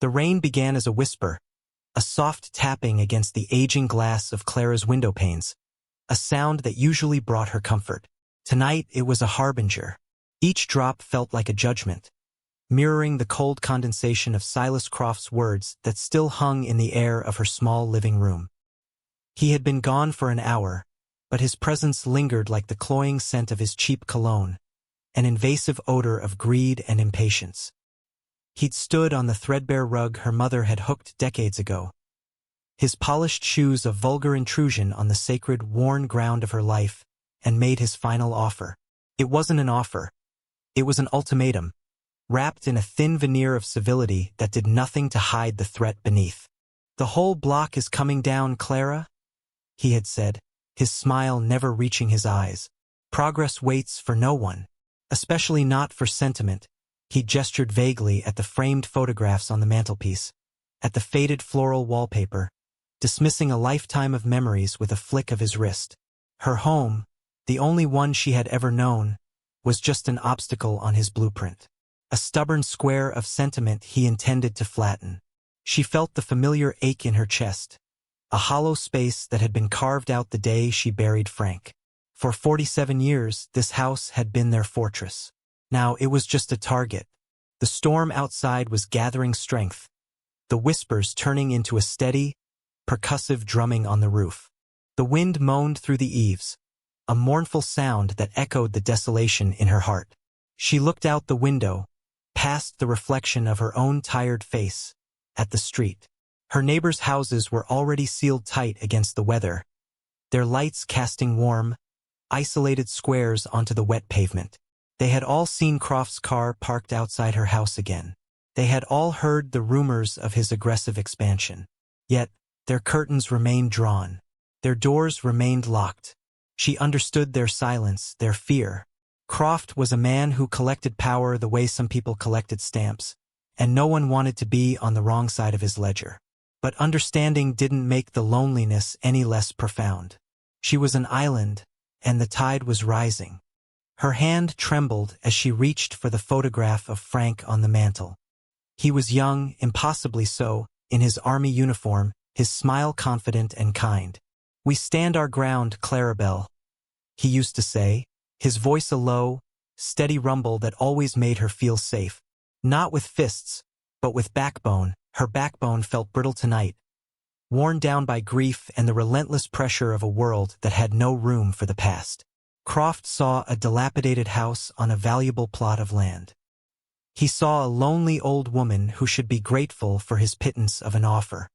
The rain began as a whisper, a soft tapping against the aging glass of Clara's window panes, a sound that usually brought her comfort. Tonight it was a harbinger. Each drop felt like a judgment, mirroring the cold condensation of Silas Croft's words that still hung in the air of her small living room. He had been gone for an hour, but his presence lingered like the cloying scent of his cheap cologne, an invasive odor of greed and impatience. He'd stood on the threadbare rug her mother had hooked decades ago, his polished shoes a vulgar intrusion on the sacred, worn ground of her life, and made his final offer. It wasn't an offer. It was an ultimatum, wrapped in a thin veneer of civility that did nothing to hide the threat beneath. "The whole block is coming down, Clara," he had said, his smile never reaching his eyes. "Progress waits for no one, especially not for sentiment." He gestured vaguely at the framed photographs on the mantelpiece, at the faded floral wallpaper, dismissing a lifetime of memories with a flick of his wrist. Her home, the only one she had ever known, was just an obstacle on his blueprint, a stubborn square of sentiment he intended to flatten. She felt the familiar ache in her chest, a hollow space that had been carved out the day she buried Frank. For 47 years, this house had been their fortress. Now it was just a target. The storm outside was gathering strength, the whispers turning into a steady, percussive drumming on the roof. The wind moaned through the eaves, a mournful sound that echoed the desolation in her heart. She looked out the window, past the reflection of her own tired face, at the street. Her neighbors' houses were already sealed tight against the weather, their lights casting warm, isolated squares onto the wet pavement. They had all seen Croft's car parked outside her house again. They had all heard the rumors of his aggressive expansion. Yet, their curtains remained drawn. Their doors remained locked. She understood their silence, their fear. Croft was a man who collected power the way some people collected stamps, and no one wanted to be on the wrong side of his ledger. But understanding didn't make the loneliness any less profound. She was an island, and the tide was rising. Her hand trembled as she reached for the photograph of Frank on the mantel. He was young, impossibly so, in his army uniform, his smile confident and kind. "We stand our ground, Clarabelle," he used to say, his voice a low, steady rumble that always made her feel safe. Not with fists, but with backbone. Her backbone felt brittle tonight, worn down by grief and the relentless pressure of a world that had no room for the past. Croft saw a dilapidated house on a valuable plot of land. He saw a lonely old woman who should be grateful for his pittance of an offer.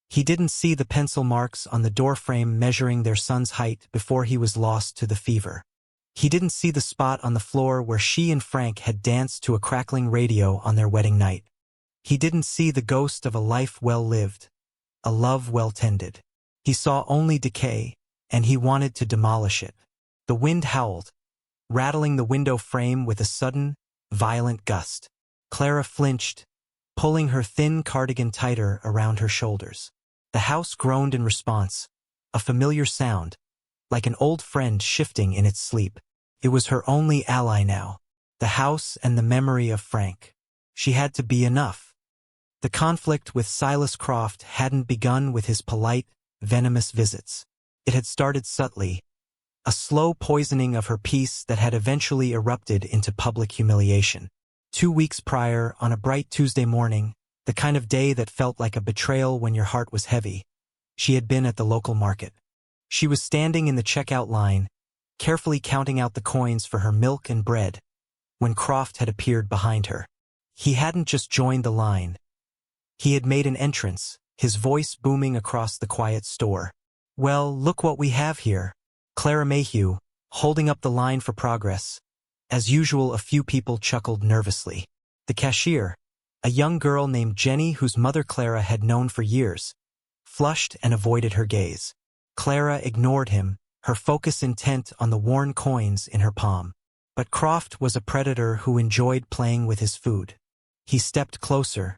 He didn't see the pencil marks on the doorframe measuring their son's height before he was lost to the fever. He didn't see the spot on the floor where she and Frank had danced to a crackling radio on their wedding night. He didn't see the ghost of a life well lived, a love well tended. He saw only decay, and he wanted to demolish it. The wind howled, rattling the window frame with a sudden, violent gust. Clara flinched, pulling her thin cardigan tighter around her shoulders. The house groaned in response, a familiar sound, like an old friend shifting in its sleep. It was her only ally now, the house and the memory of Frank. She had to be enough. The conflict with Silas Croft hadn't begun with his polite, venomous visits. It had started subtly, a slow poisoning of her peace that had eventually erupted into public humiliation. 2 weeks prior, on a bright Tuesday morning, the kind of day that felt like a betrayal when your heart was heavy, she had been at the local market. She was standing in the checkout line, carefully counting out the coins for her milk and bread, when Croft had appeared behind her. He hadn't just joined the line. He had made an entrance, his voice booming across the quiet store. "Well, look what we have here." Clara Mayhew, holding up the line for progress. As usual, a few people chuckled nervously. The cashier, a young girl named Jenny whose mother Clara had known for years, flushed and avoided her gaze. Clara ignored him, her focus intent on the worn coins in her palm. But Croft was a predator who enjoyed playing with his food. He stepped closer,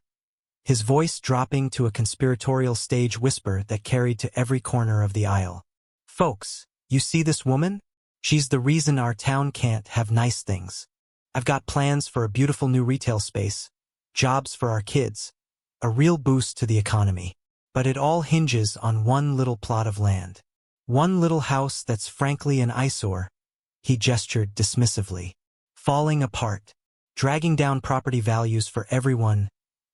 his voice dropping to a conspiratorial stage whisper that carried to every corner of the aisle. "Folks, you see this woman? She's the reason our town can't have nice things. I've got plans for a beautiful new retail space, jobs for our kids, a real boost to the economy. But it all hinges on one little plot of land. One little house that's frankly an eyesore, he gestured dismissively. Falling apart, dragging down property values for everyone.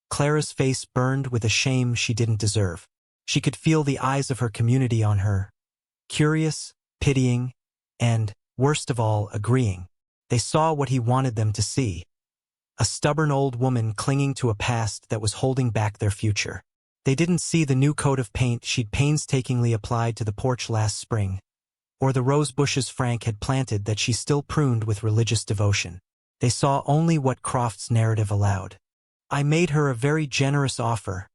Clara's face burned with a shame she didn't deserve. She could feel the eyes of her community on her. Curious, pitying, and, worst of all, agreeing. They saw what he wanted them to see. A stubborn old woman clinging to a past that was holding back their future. They didn't see the new coat of paint she'd painstakingly applied to the porch last spring, or the rose bushes Frank had planted that she still pruned with religious devotion. They saw only what Croft's narrative allowed. I made her a very generous offer,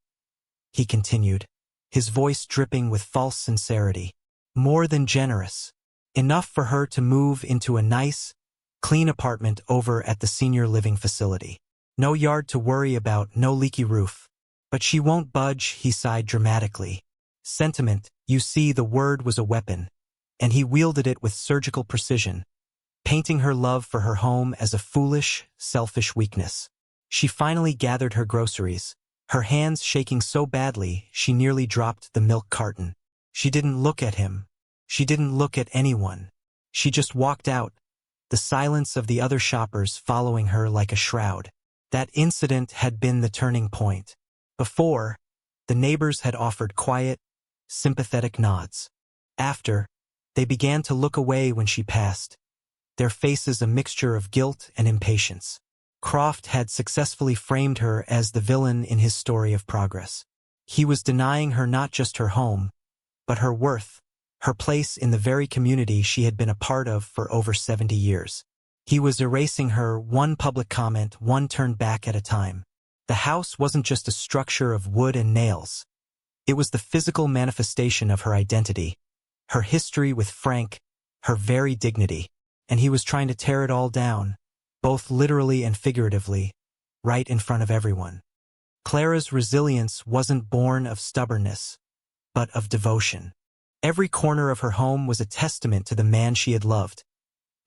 he continued, his voice dripping with false sincerity. More than generous. Enough for her to move into a nice, clean apartment over at the senior living facility. No yard to worry about, no leaky roof. But she won't budge, he sighed dramatically. Sentiment, you see, the word was a weapon, and he wielded it with surgical precision, painting her love for her home as a foolish, selfish weakness. She finally gathered her groceries, her hands shaking so badly she nearly dropped the milk carton. She didn't look at him. She didn't look at anyone. She just walked out, the silence of the other shoppers following her like a shroud. That incident had been the turning point. Before, the neighbors had offered quiet, sympathetic nods. After, they began to look away when she passed, their faces a mixture of guilt and impatience. Croft had successfully framed her as the villain in his story of progress. He was denying her not just her home, but her worth, her place in the very community she had been a part of for over 70 years. He was erasing her, one public comment, one turn back at a time. The house wasn't just a structure of wood and nails. It was the physical manifestation of her identity, her history with Frank, her very dignity. And he was trying to tear it all down, both literally and figuratively, right in front of everyone. Clara's resilience wasn't born of stubbornness, but of devotion. Every corner of her home was a testament to the man she had loved,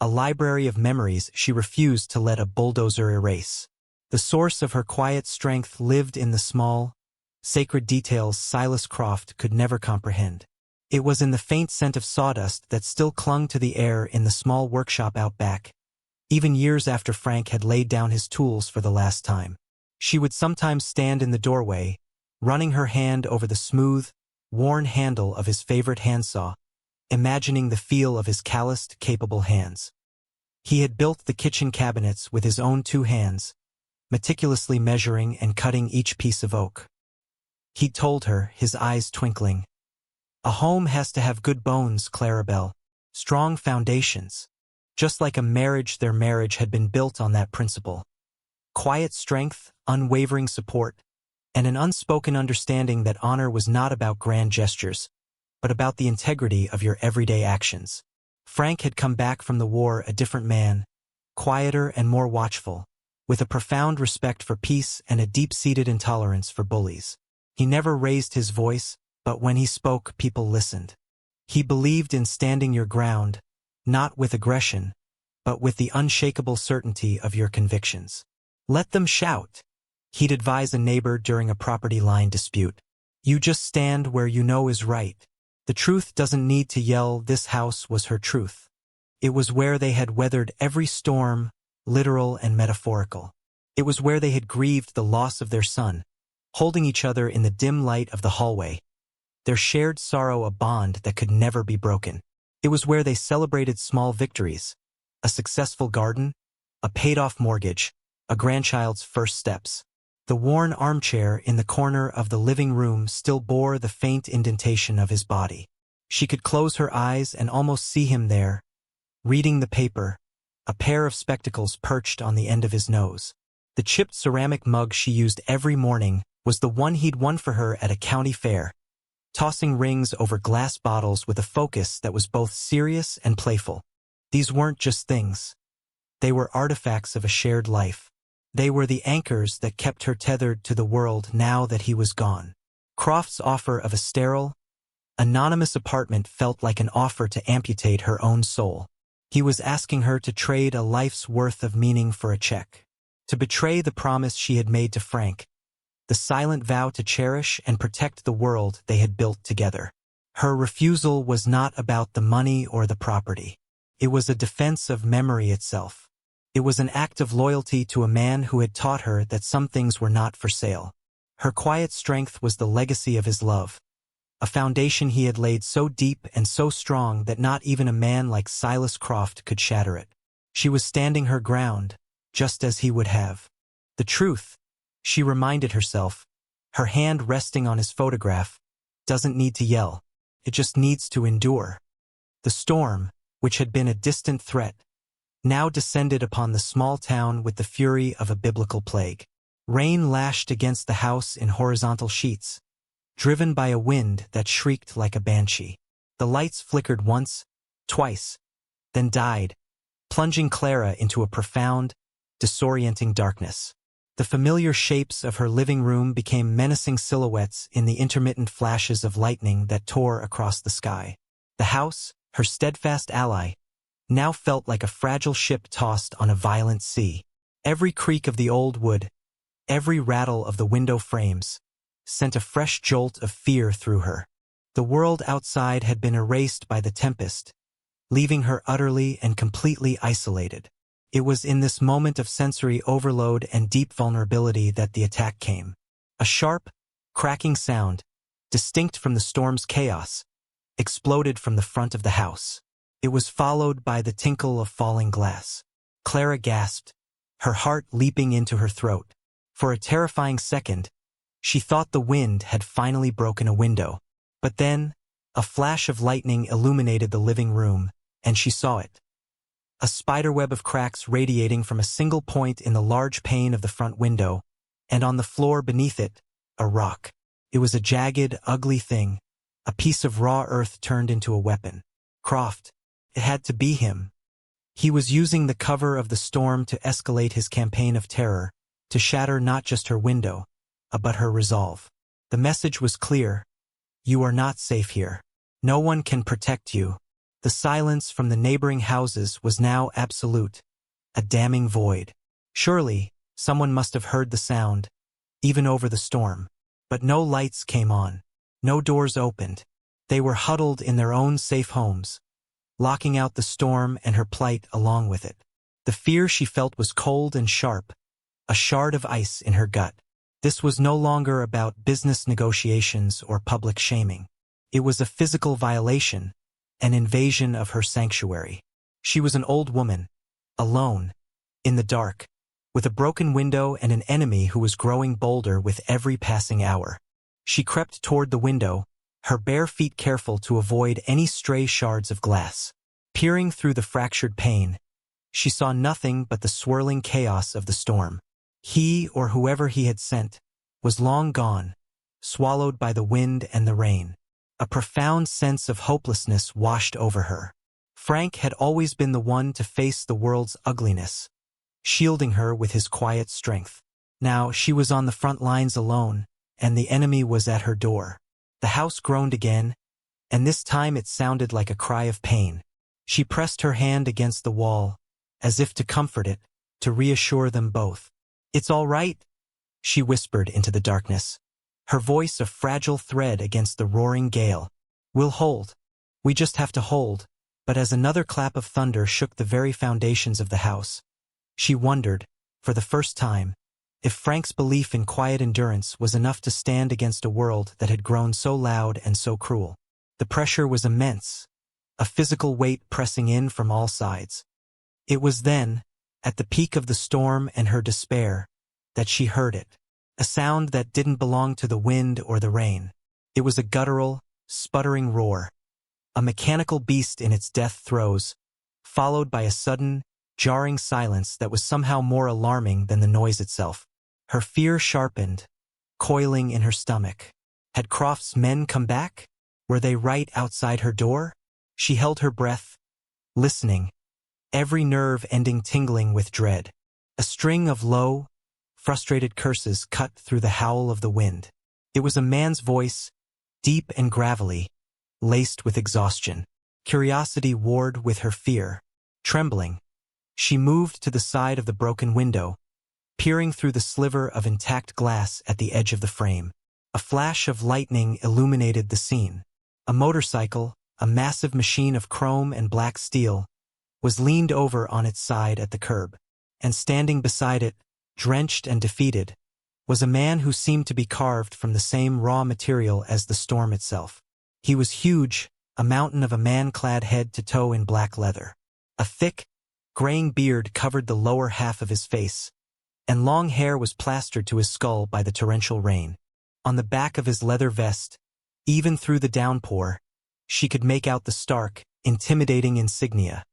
a library of memories she refused to let a bulldozer erase. The source of her quiet strength lived in the small, sacred details Silas Croft could never comprehend. It was in the faint scent of sawdust that still clung to the air in the small workshop out back, even years after Frank had laid down his tools for the last time. She would sometimes stand in the doorway, running her hand over the smooth, worn handle of his favorite handsaw, imagining the feel of his calloused, capable hands. He had built the kitchen cabinets with his own 2 hands, meticulously measuring and cutting each piece of oak. He'd told her, his eyes twinkling, "A home has to have good bones, Clarabelle, strong foundations." Just like a marriage, their marriage had been built on that principle. Quiet strength, unwavering support, and an unspoken understanding that honor was not about grand gestures, but about the integrity of your everyday actions. Frank had come back from the war a different man, quieter and more watchful, with a profound respect for peace and a deep-seated intolerance for bullies. He never raised his voice, but when he spoke, people listened. He believed in standing your ground, not with aggression, but with the unshakable certainty of your convictions. Let them shout, he'd advise a neighbor during a property line dispute. You just stand where you know is right. The truth doesn't need to yell. This house was her truth. It was where they had weathered every storm, literal and metaphorical. It was where they had grieved the loss of their son, holding each other in the dim light of the hallway, their shared sorrow a bond that could never be broken. It was where they celebrated small victories, a successful garden, a paid-off mortgage, a grandchild's first steps. The worn armchair in the corner of the living room still bore the faint indentation of his body. She could close her eyes and almost see him there, reading the paper, a pair of spectacles perched on the end of his nose. The chipped ceramic mug she used every morning was the one he'd won for her at a county fair, tossing rings over glass bottles with a focus that was both serious and playful. These weren't just things. They were artifacts of a shared life. They were the anchors that kept her tethered to the world now that he was gone. Croft's offer of a sterile, anonymous apartment felt like an offer to amputate her own soul. He was asking her to trade a life's worth of meaning for a check, to betray the promise she had made to Frank, the silent vow to cherish and protect the world they had built together. Her refusal was not about the money or the property. It was a defense of memory itself. It was an act of loyalty to a man who had taught her that some things were not for sale. Her quiet strength was the legacy of his love, a foundation he had laid so deep and so strong that not even a man like Silas Croft could shatter it. She was standing her ground, just as he would have. The truth, she reminded herself, her hand resting on his photograph, doesn't need to yell. It just needs to endure. The storm, which had been a distant threat, now descended upon the small town with the fury of a biblical plague. Rain lashed against the house in horizontal sheets, driven by a wind that shrieked like a banshee. The lights flickered once, twice, then died, plunging Clara into a profound, disorienting darkness. The familiar shapes of her living room became menacing silhouettes in the intermittent flashes of lightning that tore across the sky. The house, her steadfast ally, now felt like a fragile ship tossed on a violent sea. Every creak of the old wood, every rattle of the window frames, sent a fresh jolt of fear through her. The world outside had been erased by the tempest, leaving her utterly and completely isolated. It was in this moment of sensory overload and deep vulnerability that the attack came. A sharp, cracking sound, distinct from the storm's chaos, exploded from the front of the house. It was followed by the tinkle of falling glass. Clara gasped, her heart leaping into her throat. For a terrifying second, she thought the wind had finally broken a window. But then, a flash of lightning illuminated the living room, and she saw it. A spiderweb of cracks radiating from a single point in the large pane of the front window, and on the floor beneath it, a rock. It was a jagged, ugly thing, a piece of raw earth turned into a weapon. Croft. It had to be him. He was using the cover of the storm to escalate his campaign of terror, to shatter not just her window, but her resolve. The message was clear. You are not safe here. No one can protect you. The silence from the neighboring houses was now absolute, a damning void. Surely, someone must have heard the sound, even over the storm. But no lights came on. No doors opened. They were huddled in their own safe homes, locking out the storm and her plight along with it. The fear she felt was cold and sharp, a shard of ice in her gut. This was no longer about business negotiations or public shaming. It was a physical violation, an invasion of her sanctuary. She was an old woman, alone, in the dark, with a broken window and an enemy who was growing bolder with every passing hour. She crept toward the window, her bare feet careful to avoid any stray shards of glass. Peering through the fractured pane, she saw nothing but the swirling chaos of the storm. He, or whoever he had sent, was long gone, swallowed by the wind and the rain. A profound sense of hopelessness washed over her. Frank had always been the one to face the world's ugliness, shielding her with his quiet strength. Now she was on the front lines alone, and the enemy was at her door. The house groaned again, and this time it sounded like a cry of pain. She pressed her hand against the wall, as if to comfort it, to reassure them both. "It's all right," she whispered into the darkness, her voice a fragile thread against the roaring gale. "We'll hold. We just have to hold." But as another clap of thunder shook the very foundations of the house, she wondered, for the first time, if Frank's belief in quiet endurance was enough to stand against a world that had grown so loud and so cruel. The pressure was immense, a physical weight pressing in from all sides. It was then, at the peak of the storm and her despair, that she heard it. A sound that didn't belong to the wind or the rain. It was a guttural, sputtering roar. A mechanical beast in its death throes, followed by a sudden, jarring silence that was somehow more alarming than the noise itself. Her fear sharpened, coiling in her stomach. Had Croft's men come back? Were they right outside her door? She held her breath, listening, every nerve ending tingling with dread. A string of low, frustrated curses cut through the howl of the wind. It was a man's voice, deep and gravelly, laced with exhaustion. Curiosity warred with her fear. Trembling, she moved to the side of the broken window, peering through the sliver of intact glass at the edge of the frame. A flash of lightning illuminated the scene. A motorcycle, a massive machine of chrome and black steel, was leaned over on its side at the curb. And standing beside it, drenched and defeated, was a man who seemed to be carved from the same raw material as the storm itself. He was huge, a mountain of a man clad head to toe in black leather. A thick, graying beard covered the lower half of his face, and long hair was plastered to his skull by the torrential rain. On the back of his leather vest, even through the downpour, she could make out the stark, intimidating insignia.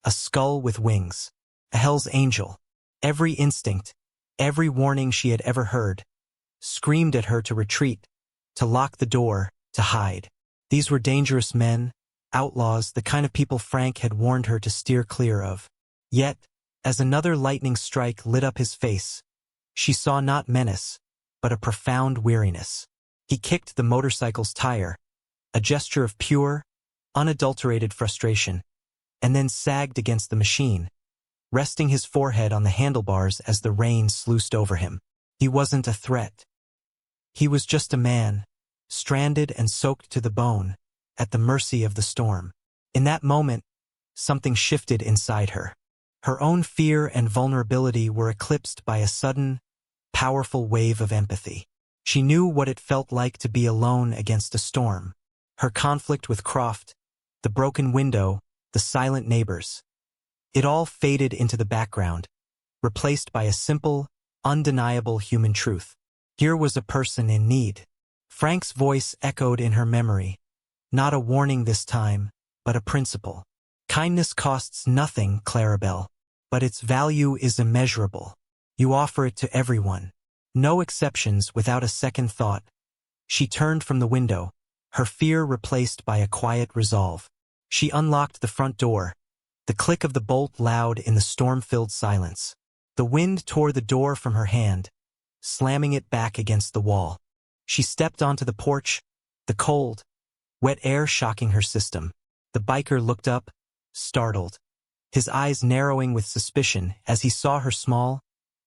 A skull with wings. A Hell's Angel. Every instinct, every warning she had ever heard, screamed at her to retreat, to lock the door, to hide. These were dangerous men, outlaws, the kind of people Frank had warned her to steer clear of. Yet, as another lightning strike lit up his face, she saw not menace, but a profound weariness. He kicked the motorcycle's tire, a gesture of pure, unadulterated frustration, and then sagged against the machine, resting his forehead on the handlebars as the rain sluiced over him. He wasn't a threat. He was just a man, stranded and soaked to the bone, at the mercy of the storm. In that moment, something shifted inside her. Her own fear and vulnerability were eclipsed by a sudden, powerful wave of empathy. She knew what it felt like to be alone against a storm. Her conflict with Croft, the broken window, the silent neighbors. It all faded into the background, replaced by a simple, undeniable human truth. Here was a person in need. Frank's voice echoed in her memory. Not a warning this time, but a principle. Kindness costs nothing, Clarabelle, but its value is immeasurable. You offer it to everyone. No exceptions. Without a second thought, she turned from the window, her fear replaced by a quiet resolve. She unlocked the front door, the click of the bolt loud in the storm-filled silence. The wind tore the door from her hand, slamming it back against the wall. She stepped onto the porch, the cold, wet air shocking her system. The biker looked up, startled, his eyes narrowing with suspicion as he saw her small,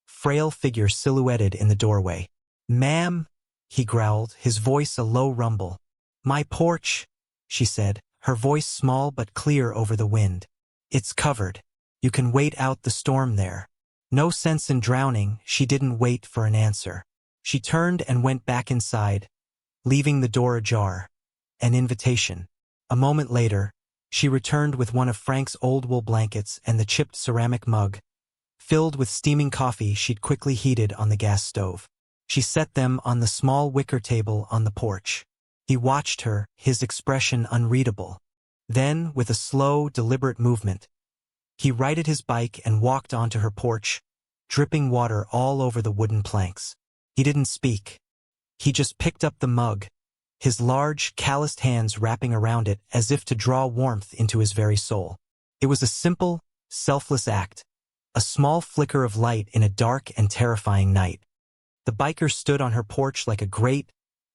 frail figure silhouetted in the doorway. "Ma'am," he growled, his voice a low rumble. "My porch," she said, her voice small but clear over the wind. "It's covered. You can wait out the storm there." No sense in drowning. She didn't wait for an answer. She turned and went back inside, leaving the door ajar. An invitation. A moment later, she returned with one of Frank's old wool blankets and the chipped ceramic mug, filled with steaming coffee she'd quickly heated on the gas stove. She set them on the small wicker table on the porch. He watched her, his expression unreadable. Then, with a slow, deliberate movement, he righted his bike and walked onto her porch, dripping water all over the wooden planks. He didn't speak. He just picked up the mug, his large, calloused hands wrapping around it as if to draw warmth into his very soul. It was a simple, selfless act, a small flicker of light in a dark and terrifying night. The biker stood on her porch like a great,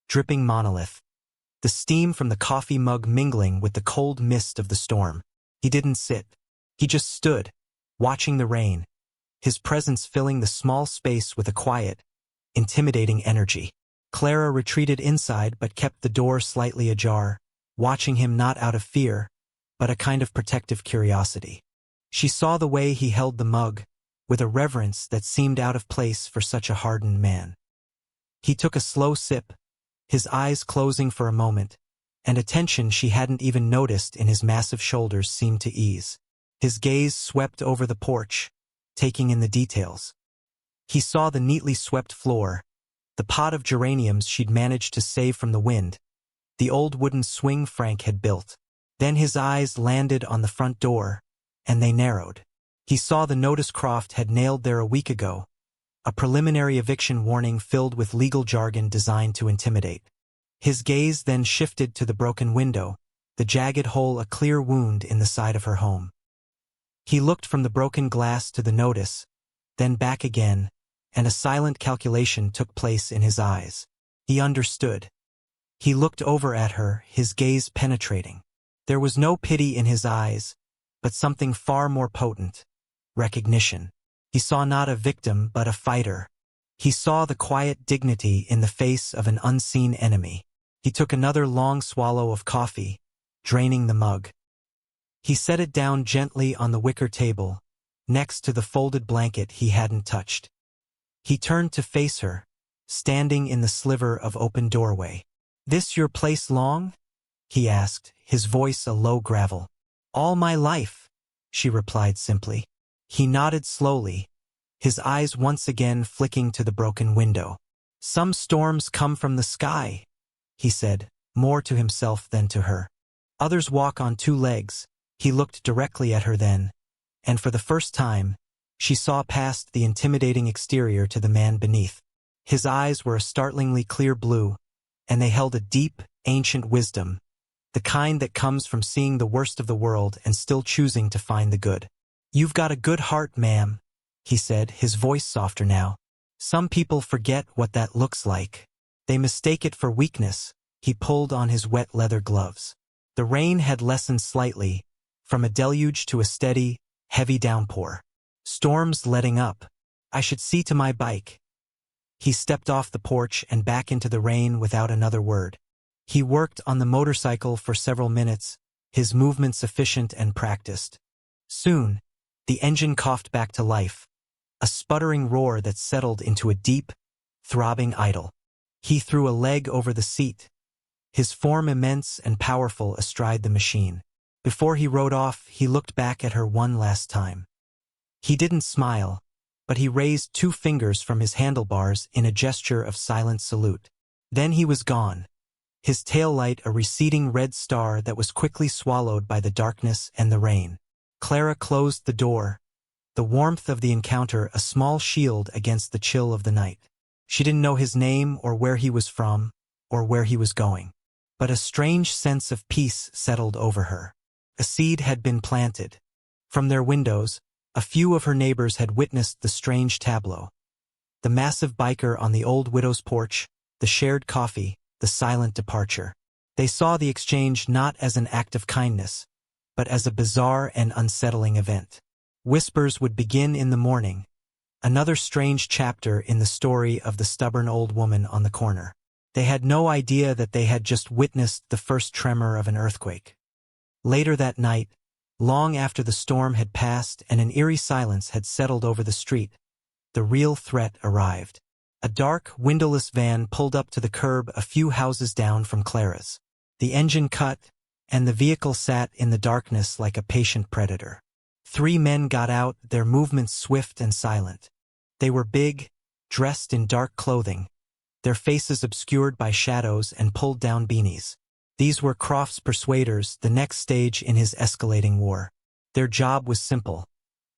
dripping monolith, the steam from the coffee mug mingling with the cold mist of the storm. He didn't sit. He just stood, watching the rain, his presence filling the small space with a quiet, intimidating energy. Clara retreated inside but kept the door slightly ajar, watching him not out of fear, but a kind of protective curiosity. She saw the way he held the mug, with a reverence that seemed out of place for such a hardened man. He took a slow sip, his eyes closing for a moment, and a tension she hadn't even noticed in his massive shoulders seemed to ease. His gaze swept over the porch, taking in the details. He saw the neatly swept floor, the pot of geraniums she'd managed to save from the wind, the old wooden swing Frank had built. Then his eyes landed on the front door, and they narrowed. He saw the notice Croft had nailed there a week ago, a preliminary eviction warning filled with legal jargon designed to intimidate. His gaze then shifted to the broken window, the jagged hole a clear wound in the side of her home. He looked from the broken glass to the notice, then back again, and a silent calculation took place in his eyes. He understood. He looked over at her, his gaze penetrating. There was no pity in his eyes, but something far more potent: recognition. He saw not a victim but a fighter. He saw the quiet dignity in the face of an unseen enemy. He took another long swallow of coffee, draining the mug. He set it down gently on the wicker table, next to the folded blanket he hadn't touched. He turned to face her, standing in the sliver of open doorway. "This your place long?" he asked, his voice a low gravel. "All my life," she replied simply. He nodded slowly, his eyes once again flicking to the broken window. "Some storms come from the sky," he said, more to himself than to her. "Others walk on two legs." He looked directly at her then, and for the first time, she saw past the intimidating exterior to the man beneath. His eyes were a startlingly clear blue, and they held a deep, ancient wisdom, the kind that comes from seeing the worst of the world and still choosing to find the good. "You've got a good heart, ma'am," he said, his voice softer now. "Some people forget what that looks like. They mistake it for weakness." He pulled on his wet leather gloves. The rain had lessened slightly, from a deluge to a steady, heavy downpour. "Storm's letting up. I should see to my bike." He stepped off the porch and back into the rain without another word. He worked on the motorcycle for several minutes, his movements efficient and practiced. Soon, the engine coughed back to life, a sputtering roar that settled into a deep, throbbing idle. He threw a leg over the seat, his form immense and powerful astride the machine. Before he rode off, he looked back at her one last time. He didn't smile, but he raised 2 fingers from his handlebars in a gesture of silent salute. Then he was gone, his taillight a receding red star that was quickly swallowed by the darkness and the rain. Clara closed the door, the warmth of the encounter a small shield against the chill of the night. She didn't know his name or where he was from, or where he was going. But a strange sense of peace settled over her. A seed had been planted. From their windows, a few of her neighbors had witnessed the strange tableau. The massive biker on the old widow's porch, the shared coffee, the silent departure. They saw the exchange not as an act of kindness, but as a bizarre and unsettling event. Whispers would begin in the morning, another strange chapter in the story of the stubborn old woman on the corner. They had no idea that they had just witnessed the first tremor of an earthquake. Later that night, long after the storm had passed and an eerie silence had settled over the street, the real threat arrived. A dark, windowless van pulled up to the curb a few houses down from Clara's. The engine cut, and the vehicle sat in the darkness like a patient predator. 3 men got out, their movements swift and silent. They were big, dressed in dark clothing, their faces obscured by shadows and pulled-down beanies. These were Croft's persuaders, the next stage in his escalating war. Their job was simple: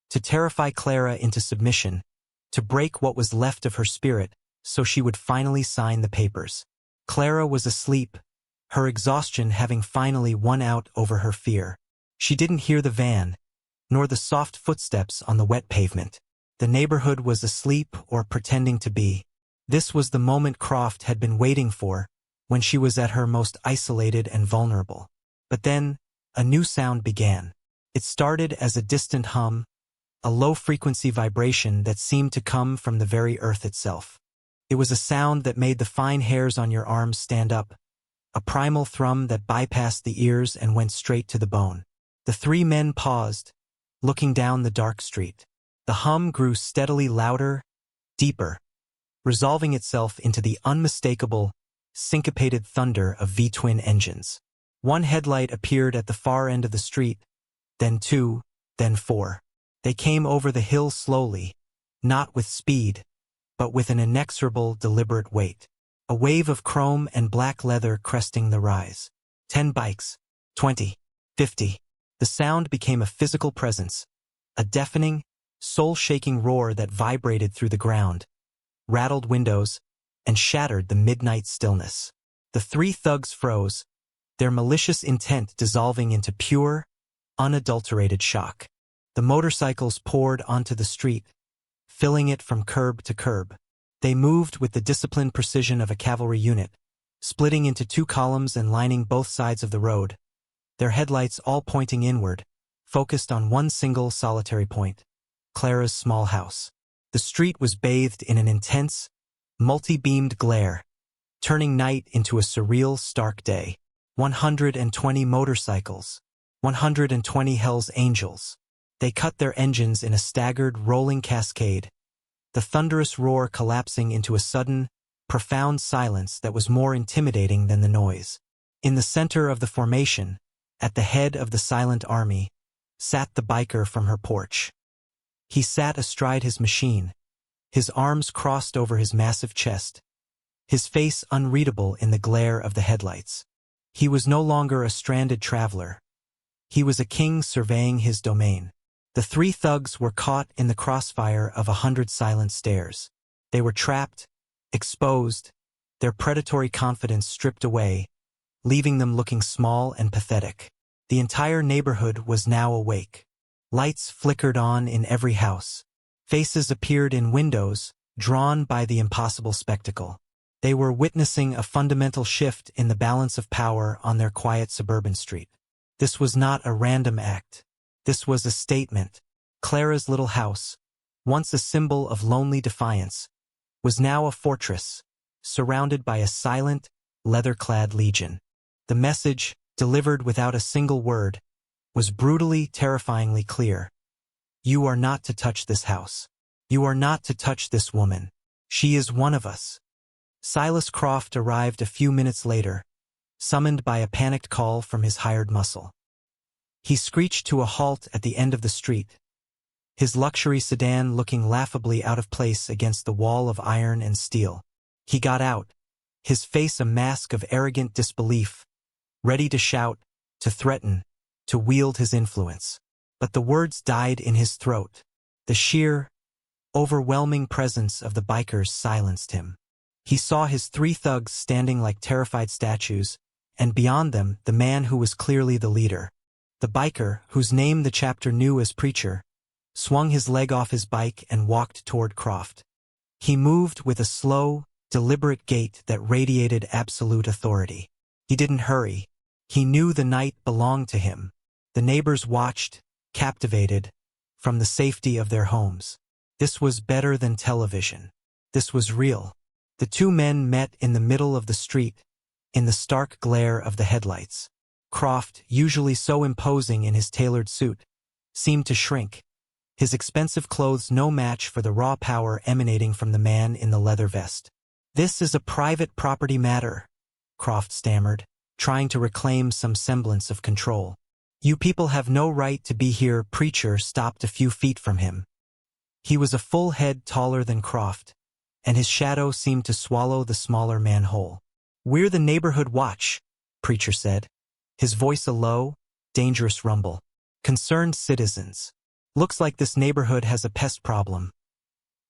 to terrify Clara into submission, to break what was left of her spirit so she would finally sign the papers. Clara was asleep, her exhaustion having finally won out over her fear. She didn't hear the van, nor the soft footsteps on the wet pavement. The neighborhood was asleep or pretending to be. This was the moment Croft had been waiting for, when she was at her most isolated and vulnerable. But then, a new sound began. It started as a distant hum, a low-frequency vibration that seemed to come from the very earth itself. It was a sound that made the fine hairs on your arms stand up, a primal thrum that bypassed the ears and went straight to the bone. The 3 men paused, looking down the dark street. The hum grew steadily louder, deeper, resolving itself into the unmistakable, syncopated thunder of V-twin engines. 1 headlight appeared at the far end of the street, then 2, then 4. They came over the hill slowly, not with speed, but with an inexorable, deliberate weight. A wave of chrome and black leather cresting the rise. 10 bikes, 20, 50. The sound became a physical presence, a deafening, soul-shaking roar that vibrated through the ground, rattled windows, and shattered the midnight stillness. The 3 thugs froze, their malicious intent dissolving into pure, unadulterated shock. The motorcycles poured onto the street, filling it from curb to curb. They moved with the disciplined precision of a cavalry unit, splitting into 2 columns and lining both sides of the road, their headlights all pointing inward, focused on one single solitary point. Clara's small house. The street was bathed in an intense, multi-beamed glare, turning night into a surreal, stark day. 120 motorcycles. 120 Hell's Angels. They cut their engines in a staggered, rolling cascade, the thunderous roar collapsing into a sudden, profound silence that was more intimidating than the noise. In the center of the formation, at the head of the silent army, sat the biker from her porch. He sat astride his machine, his arms crossed over his massive chest, his face unreadable in the glare of the headlights. He was no longer a stranded traveler. He was a king surveying his domain. The three thugs were caught in the crossfire of 100 silent stares. They were trapped, exposed, their predatory confidence stripped away, leaving them looking small and pathetic. The entire neighborhood was now awake. Lights flickered on in every house. Faces appeared in windows, drawn by the impossible spectacle. They were witnessing a fundamental shift in the balance of power on their quiet suburban street. This was not a random act. This was a statement. Clara's little house, once a symbol of lonely defiance, was now a fortress, surrounded by a silent, leather-clad legion. The message, delivered without a single word, was brutally, terrifyingly clear. You are not to touch this house. You are not to touch this woman. She is one of us. Silas Croft arrived a few minutes later, summoned by a panicked call from his hired muscle. He screeched to a halt at the end of the street, his luxury sedan looking laughably out of place against the wall of iron and steel. He got out, his face a mask of arrogant disbelief, ready to shout, to threaten, to wield his influence. But the words died in his throat. The sheer, overwhelming presence of the bikers silenced him. He saw his three thugs standing like terrified statues, and beyond them, the man who was clearly the leader. The biker, whose name the chapter knew as Preacher, swung his leg off his bike and walked toward Croft. He moved with a slow, deliberate gait that radiated absolute authority. He didn't hurry. He knew the night belonged to him. The neighbors watched, captivated, from the safety of their homes. This was better than television. This was real. The two men met in the middle of the street, in the stark glare of the headlights. Croft, usually so imposing in his tailored suit, seemed to shrink, his expensive clothes no match for the raw power emanating from the man in the leather vest. "This is a private property matter," Croft stammered, trying to reclaim some semblance of control. "You people have no right to be here." Preacher stopped a few feet from him. He was a full head taller than Croft, and his shadow seemed to swallow the smaller man whole. "We're the neighborhood watch," Preacher said, his voice a low, dangerous rumble. "Concerned citizens. Looks like this neighborhood has a pest problem."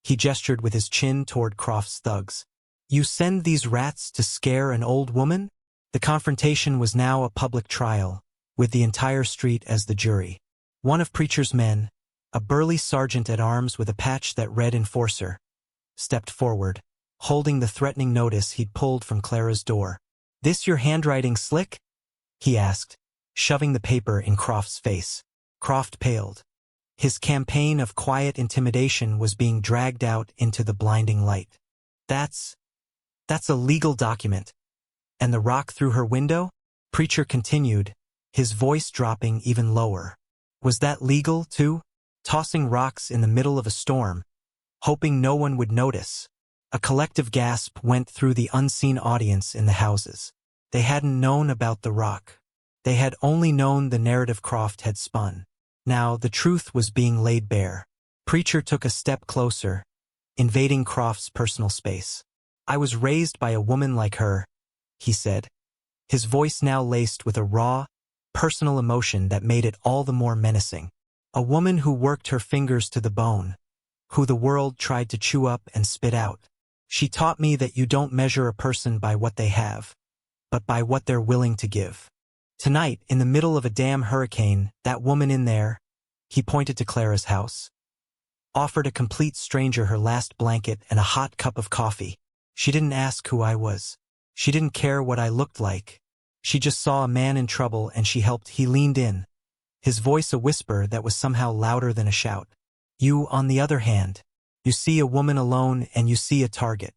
He gestured with his chin toward Croft's thugs. "You send these rats to scare an old woman?" The confrontation was now a public trial, with the entire street as the jury. One of Preacher's men, a burly sergeant-at-arms with a patch that read Enforcer, stepped forward, holding the threatening notice he'd pulled from Clara's door. "This your handwriting, Slick?" he asked, shoving the paper in Croft's face. Croft paled. His campaign of quiet intimidation was being dragged out into the blinding light. That's a legal document." "And the rock through her window?" Preacher continued, his voice dropping even lower. "Was that legal, too? Tossing rocks in the middle of a storm, hoping no one would notice." A collective gasp went through the unseen audience in the houses. They hadn't known about the rock. They had only known the narrative Croft had spun. Now the truth was being laid bare. Preacher took a step closer, invading Croft's personal space. "I was raised by a woman like her," he said, his voice now laced with a raw, personal emotion that made it all the more menacing. "A woman who worked her fingers to the bone, who the world tried to chew up and spit out. She taught me that you don't measure a person by what they have, but by what they're willing to give. Tonight, in the middle of a damn hurricane, that woman in there," he pointed to Clara's house, "offered a complete stranger her last blanket and a hot cup of coffee. She didn't ask who I was. She didn't care what I looked like. She just saw a man in trouble and she helped." He leaned in, his voice a whisper that was somehow louder than a shout. You, on the other hand, you see a woman alone and you see a target.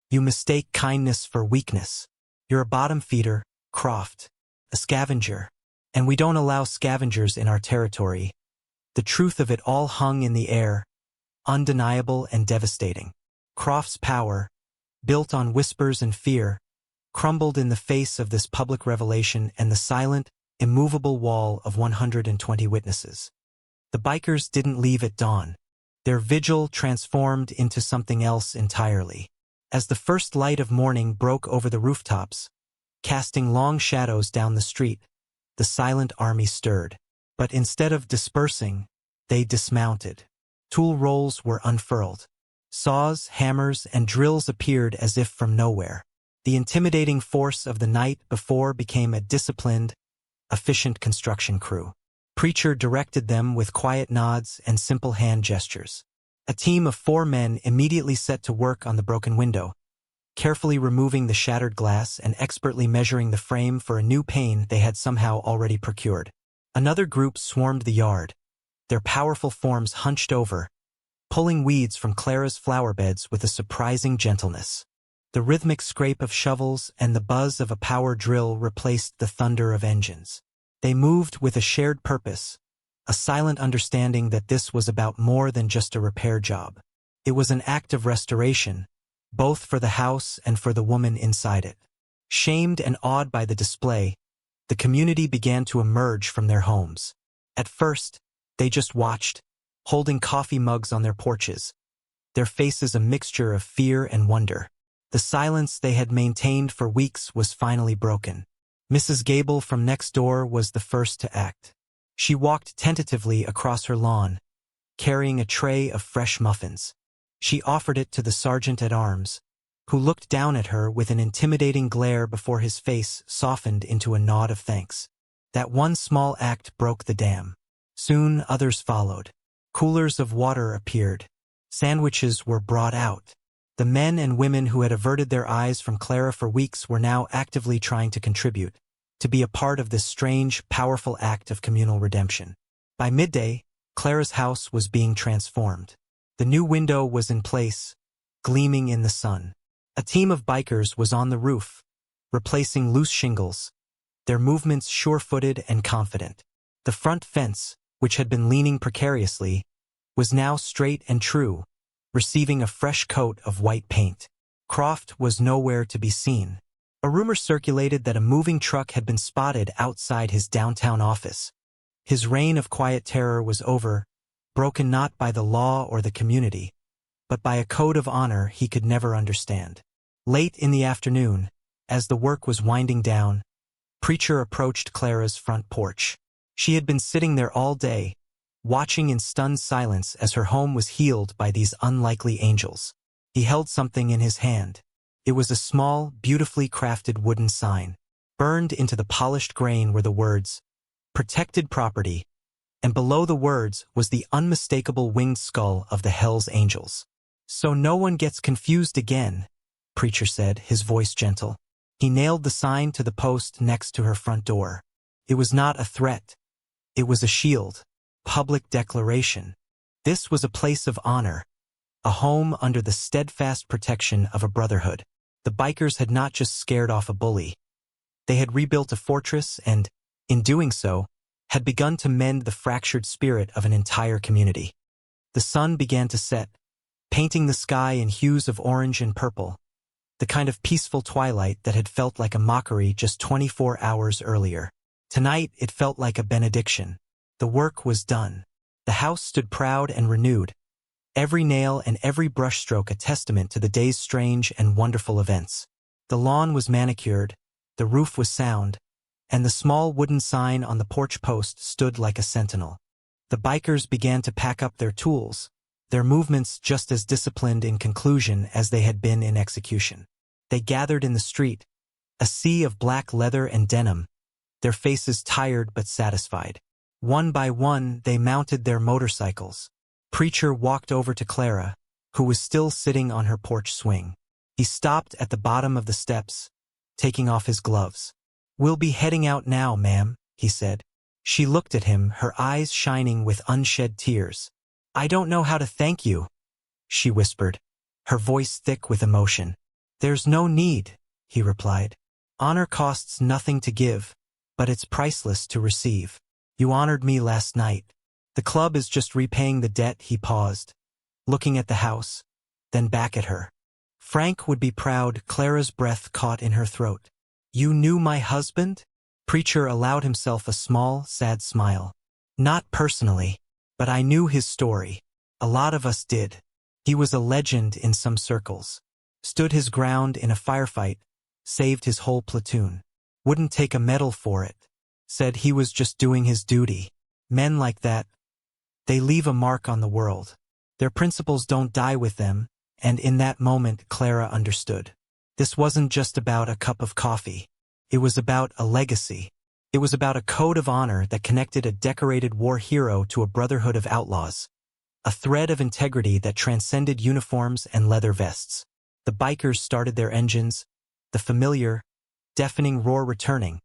You mistake kindness for weakness. You're a bottom feeder, Croft, a scavenger. And we don't allow scavengers in our territory. The truth of it all hung in the air, undeniable and devastating. Croft's power, built on whispers and fear, crumbled in the face of this public revelation and the silent, immovable wall of 120 witnesses. The bikers didn't leave at dawn. Their vigil transformed into something else entirely. As the first light of morning broke over the rooftops, casting long shadows down the street, the silent army stirred. But instead of dispersing, they dismounted. Tool rolls were unfurled. Saws, hammers, and drills appeared as if from nowhere. The intimidating force of the night before became a disciplined, efficient construction crew. Preacher directed them with quiet nods and simple hand gestures. A team of 4 men immediately set to work on the broken window, carefully removing the shattered glass and expertly measuring the frame for a new pane they had somehow already procured. Another group swarmed the yard, their powerful forms hunched over, pulling weeds from Clara's flower beds with a surprising gentleness. The rhythmic scrape of shovels and the buzz of a power drill replaced the thunder of engines. They moved with a shared purpose, a silent understanding that this was about more than just a repair job. It was an act of restoration, both for the house and for the woman inside it. Shamed and awed by the display, the community began to emerge from their homes. At first, they just watched, holding coffee mugs on their porches, their faces a mixture of fear and wonder. The silence they had maintained for weeks was finally broken. Mrs. Gable from next door was the first to act. She walked tentatively across her lawn, carrying a tray of fresh muffins. She offered it to the sergeant-at-arms, who looked down at her with an intimidating glare before his face softened into a nod of thanks. That one small act broke the dam. Soon others followed. Coolers of water appeared. Sandwiches were brought out. The men and women who had averted their eyes from Clara for weeks were now actively trying to contribute, to be a part of this strange, powerful act of communal redemption. By midday, Clara's house was being transformed. The new window was in place, gleaming in the sun. A team of bikers was on the roof, replacing loose shingles, their movements sure-footed and confident. The front fence, which had been leaning precariously, was now straight and true, receiving a fresh coat of white paint. Croft was nowhere to be seen. A rumor circulated that a moving truck had been spotted outside his downtown office. His reign of quiet terror was over, broken not by the law or the community, but by a code of honor he could never understand. Late in the afternoon, as the work was winding down, Preacher approached Clara's front porch. She had been sitting there all day, watching in stunned silence as her home was healed by these unlikely angels. He held something in his hand. It was a small, beautifully crafted wooden sign. Burned into the polished grain were the words, "Protected Property," and below the words was the unmistakable winged skull of the Hell's Angels. "So no one gets confused again," Preacher said, his voice gentle. He nailed the sign to the post next to her front door. It was not a threat. It was a shield. Public declaration. This was a place of honor, a home under the steadfast protection of a brotherhood. The bikers had not just scared off a bully. They had rebuilt a fortress and, in doing so, had begun to mend the fractured spirit of an entire community. The sun began to set, painting the sky in hues of orange and purple, the kind of peaceful twilight that had felt like a mockery just 24 hours earlier. Tonight it felt like a benediction. The work was done. The house stood proud and renewed, every nail and every brushstroke a testament to the day's strange and wonderful events. The lawn was manicured, the roof was sound, and the small wooden sign on the porch post stood like a sentinel. The bikers began to pack up their tools, their movements just as disciplined in conclusion as they had been in execution. They gathered in the street, a sea of black leather and denim, their faces tired but satisfied. One by one, they mounted their motorcycles. Preacher walked over to Clara, who was still sitting on her porch swing. He stopped at the bottom of the steps, taking off his gloves. "We'll be heading out now, ma'am," he said. She looked at him, her eyes shining with unshed tears. "I don't know how to thank you," she whispered, her voice thick with emotion. "There's no need," he replied. "Honor costs nothing to give, but it's priceless to receive. You honored me last night. The club is just repaying the debt." He paused, looking at the house, then back at her. "Frank would be proud." Clara's breath caught in her throat. "You knew my husband?" Preacher allowed himself a small, sad smile. "Not personally, but I knew his story. A lot of us did. He was a legend in some circles. Stood his ground in a firefight, saved his whole platoon. Wouldn't take a medal for it. Said he was just doing his duty. Men like that, they leave a mark on the world. Their principles don't die with them," and in that moment Clara understood. This wasn't just about a cup of coffee. It was about a legacy. It was about a code of honor that connected a decorated war hero to a brotherhood of outlaws. A thread of integrity that transcended uniforms and leather vests. The bikers started their engines, the familiar, deafening roar returning.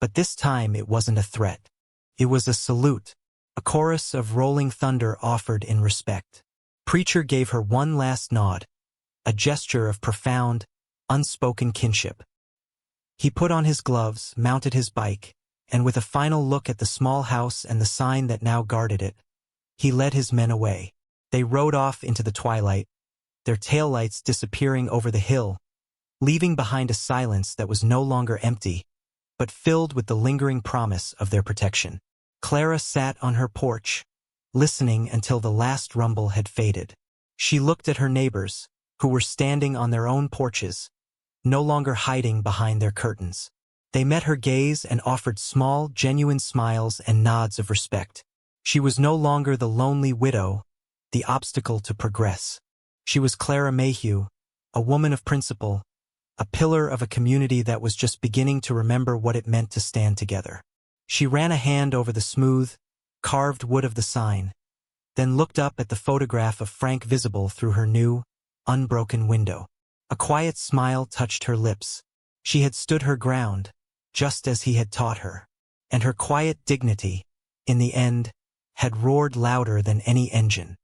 But this time it wasn't a threat. It was a salute, a chorus of rolling thunder offered in respect. Preacher gave her one last nod, a gesture of profound, unspoken kinship. He put on his gloves, mounted his bike, and with a final look at the small house and the sign that now guarded it, he led his men away. They rode off into the twilight, their taillights disappearing over the hill, leaving behind a silence that was no longer empty, but filled with the lingering promise of their protection. Clara sat on her porch, listening until the last rumble had faded. She looked at her neighbors, who were standing on their own porches, no longer hiding behind their curtains. They met her gaze and offered small, genuine smiles and nods of respect. She was no longer the lonely widow, the obstacle to progress. She was Clara Mayhew, a woman of principle, a pillar of a community that was just beginning to remember what it meant to stand together. She ran a hand over the smooth, carved wood of the sign, then looked up at the photograph of Frank visible through her new, unbroken window. A quiet smile touched her lips. She had stood her ground, just as he had taught her. And her quiet dignity, in the end, had roared louder than any engine.